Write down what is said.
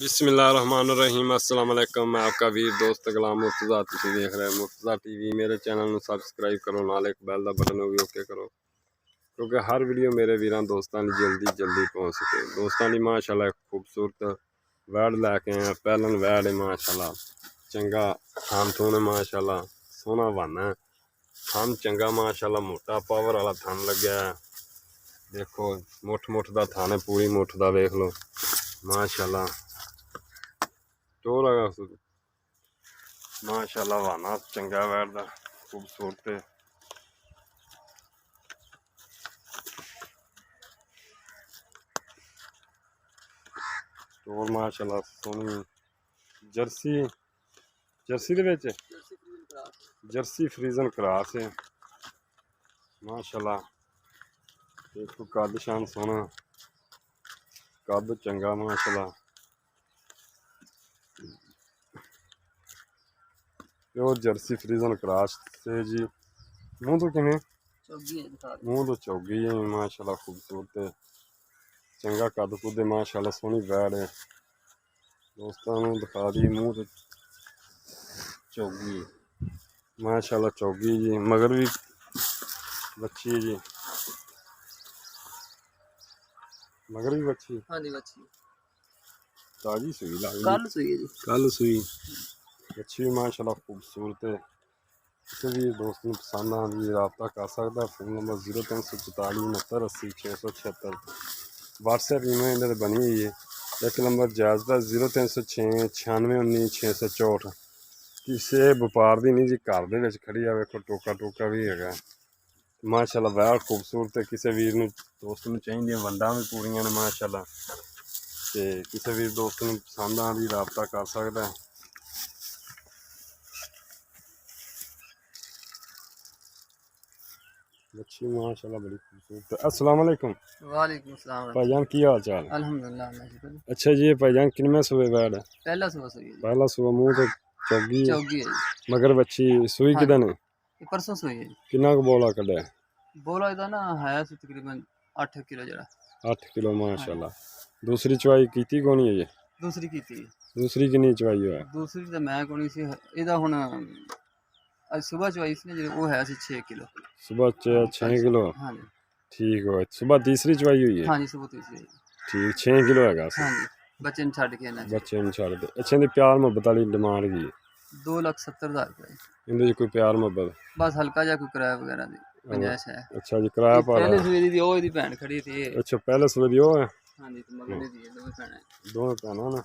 बिस्मिल्लाहिर्रहमानिर्रहीम अस्सलाम वालेकुम। मैं आपका वीर दोस्त गुलाम मुर्तज़ा, तुसीं देख रहे मुर्तज़ा टीवी। मेरे चैनल में सबसक्राइब करो, नाल एक बैल का बटन भी ओके करो, क्योंकि हर वीडियो मेरे वीरां दोस्तां दी जल्दी पहुँच सके। दोस्तां दी माशाल्लाह खूबसूरत वैड़ लैके आए, पैलन वैड़ है माशाल्लाह, चंगा थान थून है माशाल्लाह, सोहना बन है, थान चंगा माशाल्लाह, मोटा पावर वाला थान लग्या है। देखो मुठ दा थान है, पूरी मुठ दा देख लो माशाल्लाह, टोर माशाल्लाह वाना चंगा वैड़ दा खूबसूरत है। टोर माशाल्लाह सोहनी जर्सी दे विच जर्सी फ्रीजन क्रॉस है माशाल्लाह। देखो कद शान सोहना, कद चंगा माशाल्लाह। प्योर जर्सी फ्रीजन क्रॉस से जी। मुँह तो किमें मुँह तो चौगी है माशाल्लाह, खूबसूरत है, चंगा कद कुद है माशाल्लाह, सोहनी वैड़ है। दोस्तों दिखा दी मुँह तो चौगी माशाल्लाह, चौगी जी, मगर भी बच्ची है जी, मगर भी बच्ची ताजी सुई कल सुई बच्ची भी माशाल्लाह खूबसूरत है। किसी भी दोस्त को पसंद आती रबता कर सकता। Phone number 0344 69 80 676। व्हाट्सएप ईमेल इन्हें बनी हुई है। एक नंबर जायज़ का 0306 96 19 664। किसी व्यापार की नहीं जी, घर दे विच खड़ी है। वेखो टोका भी है माशाल्लाह, वैड़ खूबसूरत है। किसी वीर दोस्त को चाहिए वंडा भी पूरियां ने माशाल्लाह, ते किसी वीर दोस्त को पसंद आती रबता कर सकता है। बच्ची माशाल्लाह बड़ी खूबसूरत है। अस्सलाम वालेकुम। वालेकुम सलाम भाईजान की हाल चाल? अल्हम्दुलिल्लाह। अच्छा जी, भाईजान किनमें सुबह बैड है? पहला सुबह मुँह तो चौगी चौगी है मगर बच्ची सुई हाँ किदा ने परसों सुई है। किन्ना को बोला कड्या? बोला इदा ना है तकरीबन 8 किलो जरा 8 किलो माशाल्लाह। दूसरी चवाई कीती कोनी है? दूसरी की थी। दूसरी किन्नी चवाई है? दूसरी तो मैं कोनी सी इदा हुन आज सुबह चवाई सी ने वो है 6 किलो सुबह 6 किलो। हाँ जी ठीक है, सुबह तीसरी चवाई हुई है? हाँ जी सुबह तीसरी ठीक 6 किलो है हाँ जी। बच्चे ने छड़ के ना बच्चे ने छड़ दे। अच्छा इंदी प्यार मोहब्बत वाली डिमांड की 2,70,000 रुपए इंदे कोई प्यार मोहब्बत? बस हल्का जा कोई किराया वगैरह दी 50 है। अच्छा जी, किराया पाला पहले सुई दी ओ दी भैन खड़ी थी। अच्छा पहले सुबह दी ओ है? हाँ जी तो मगर दी दोवें भैन दोनों भैन ना